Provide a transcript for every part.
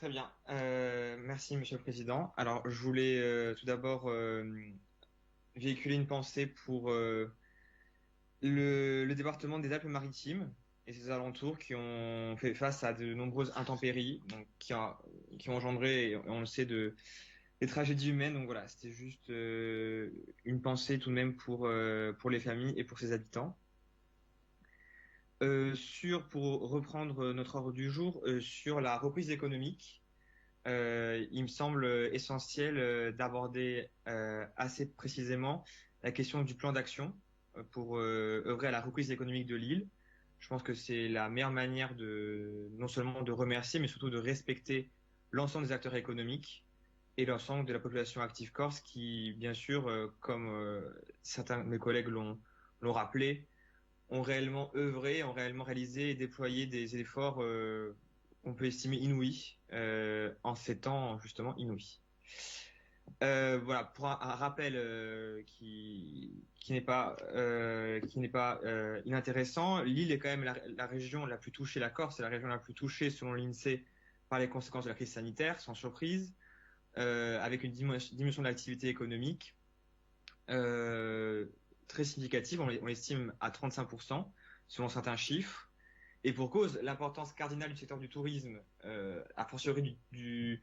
Très bien. Merci, Monsieur le Président. Alors, je voulais tout d'abord véhiculer une pensée pour le département des Alpes-Maritimes et ses alentours qui ont fait face à de nombreuses intempéries, donc qui ont engendré, et on le sait, des tragédies humaines. Donc voilà, c'était juste une pensée tout de même pour les familles et pour ses habitants. Pour reprendre notre ordre du jour, sur la reprise économique. Il me semble essentiel d'aborder assez précisément la question du plan d'action pour œuvrer à la reprise économique de l'île. Je pense que c'est la meilleure manière de non seulement de remercier, mais surtout de respecter l'ensemble des acteurs économiques et l'ensemble de la population active corse qui, bien sûr, comme certains de mes collègues l'ont rappelé, ont réellement œuvré, ont réellement réalisé et déployé des efforts qu'on peut estimer inouïs en ces temps justement inouïs. Voilà, pour un rappel qui n'est pas inintéressant, l'île est quand même la région la plus touchée, la Corse est la région la plus touchée selon l'INSEE par les conséquences de la crise sanitaire, sans surprise, avec une diminution de l'activité économique euh, très significative, on l'estime à 35% selon certains chiffres. Et pour cause, l'importance cardinale du secteur du tourisme, a fortiori de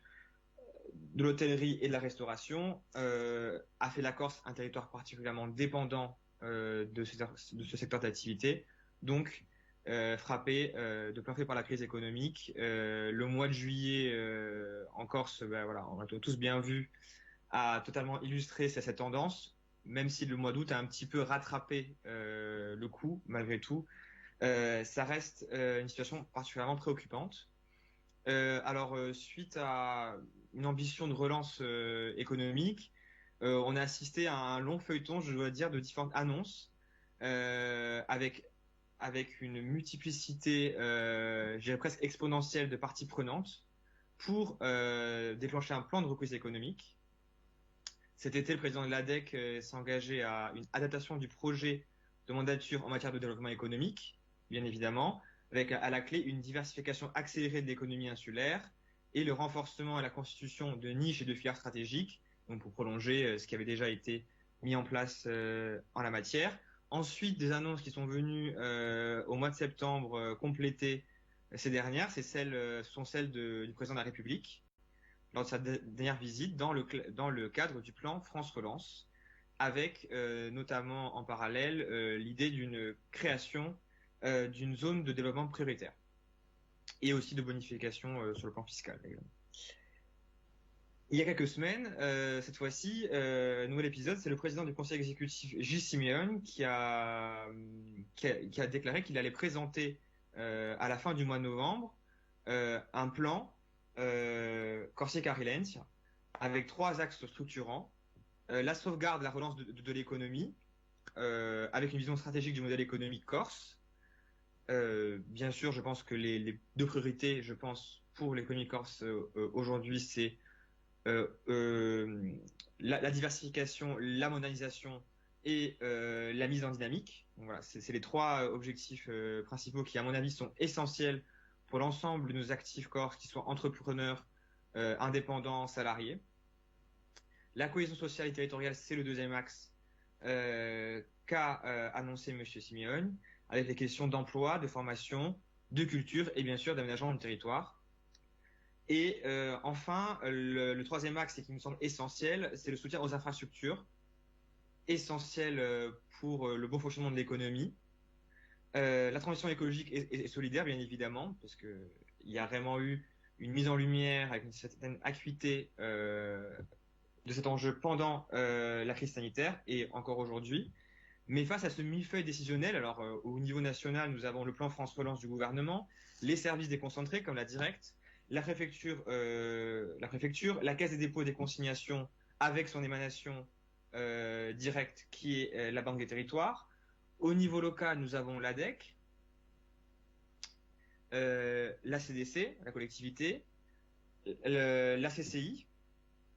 l'hôtellerie et de la restauration, a fait la Corse un territoire particulièrement dépendant de ce secteur d'activité, donc frappé de plein fouet par la crise économique. Le mois de juillet en Corse, ben, voilà, on l'a tous bien vu, a totalement illustré cette tendance, même si le mois d'août a un petit peu rattrapé le coup, malgré tout. Ça reste une situation particulièrement préoccupante. Suite à une ambition de relance économique, on a assisté à un long feuilleton, je dois dire, de différentes annonces, avec une multiplicité, je dirais presque exponentielle de parties prenantes pour déclencher un plan de reprise économique. Cet été, le président de l'ADEC s'est engagé à une adaptation du projet de mandature en matière de développement économique, bien évidemment, avec à la clé une diversification accélérée de l'économie insulaire et le renforcement et la constitution de niches et de filières stratégiques, donc pour prolonger ce qui avait déjà été mis en place en la matière. Ensuite, des annonces qui sont venues au mois de septembre compléter ces dernières, ce sont celles du président de la République lors de sa dernière visite dans le cadre du plan France Relance, avec notamment en parallèle l'idée d'une création d'une zone de développement prioritaire et aussi de bonification sur le plan fiscal. Également. Il y a quelques semaines, cette fois-ci, nouvel épisode, c'est le président du conseil exécutif Gilles Simeone qui a déclaré qu'il allait présenter à la fin du mois de novembre un plan Corsica Resilience avec trois axes structurants. La sauvegarde, la relance de l'économie, avec une vision stratégique du modèle économique corse. Bien sûr, je pense que les deux priorités, je pense, pour l'économie corse aujourd'hui, c'est la diversification, la modernisation et la mise en dynamique. Donc voilà, c'est les trois objectifs principaux qui, à mon avis, sont essentiels pour l'ensemble de nos actifs corse, qu'ils soient entrepreneurs, indépendants, salariés. La cohésion sociale et territoriale, c'est le deuxième axe qu'a annoncé M. Simeone, avec les questions d'emploi, de formation, de culture et bien sûr d'aménagement du territoire. Et enfin, le troisième axe, et qui me semble essentiel, c'est le soutien aux infrastructures, essentiel pour le bon fonctionnement de l'économie. La transition écologique et solidaire, bien évidemment, parce qu'il y a vraiment eu une mise en lumière avec une certaine acuité de cet enjeu pendant la crise sanitaire et encore aujourd'hui. Mais face à ce millefeuille décisionnel, alors au niveau national, nous avons le plan France Relance du gouvernement, les services déconcentrés comme la Directe, la Caisse des dépôts et des consignations avec son émanation directe qui est la Banque des territoires. Au niveau local, nous avons l'ADEC, la CDC, la collectivité, la CCI,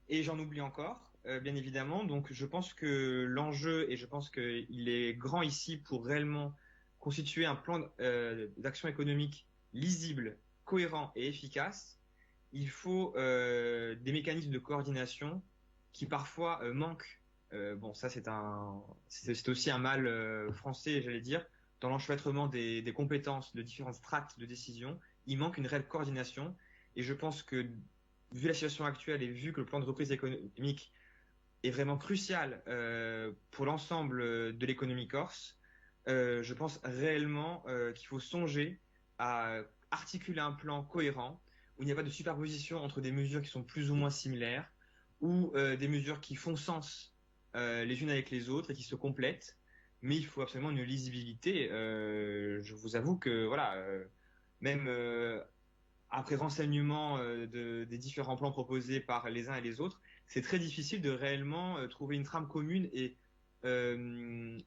et j'en oublie encore, bien évidemment. Donc je pense que l'enjeu, et je pense qu'il est grand ici pour réellement constituer un plan d'action économique lisible, cohérent et efficace, il faut des mécanismes de coordination qui parfois manquent. Bon, ça c'est aussi un mal français, j'allais dire, dans l'enchevêtrement des compétences de différentes strates de décision. Il manque une réelle coordination, et je pense que vu la situation actuelle et vu que le plan de reprise économique est vraiment crucial pour l'ensemble de l'économie corse, je pense réellement qu'il faut songer à articuler un plan cohérent où il n'y a pas de superposition entre des mesures qui sont plus ou moins similaires ou des mesures qui font sens les unes avec les autres et qui se complètent. Mais il faut absolument une lisibilité. Je vous avoue que voilà, même après renseignement des différents plans proposés par les uns et les autres, c'est très difficile de réellement trouver une trame commune et euh,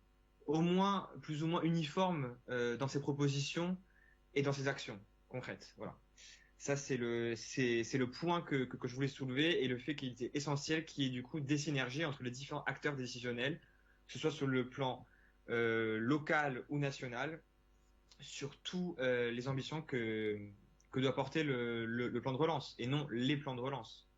au moins plus ou moins uniforme dans ses propositions et dans ses actions concrètes. Voilà. Ça, c'est le point que je voulais soulever, et le fait qu'il était essentiel qu'il y ait du coup des synergies entre les différents acteurs décisionnels, que ce soit sur le plan local ou national, sur toutes les ambitions que doit porter le plan de relance, et non les plans de relance.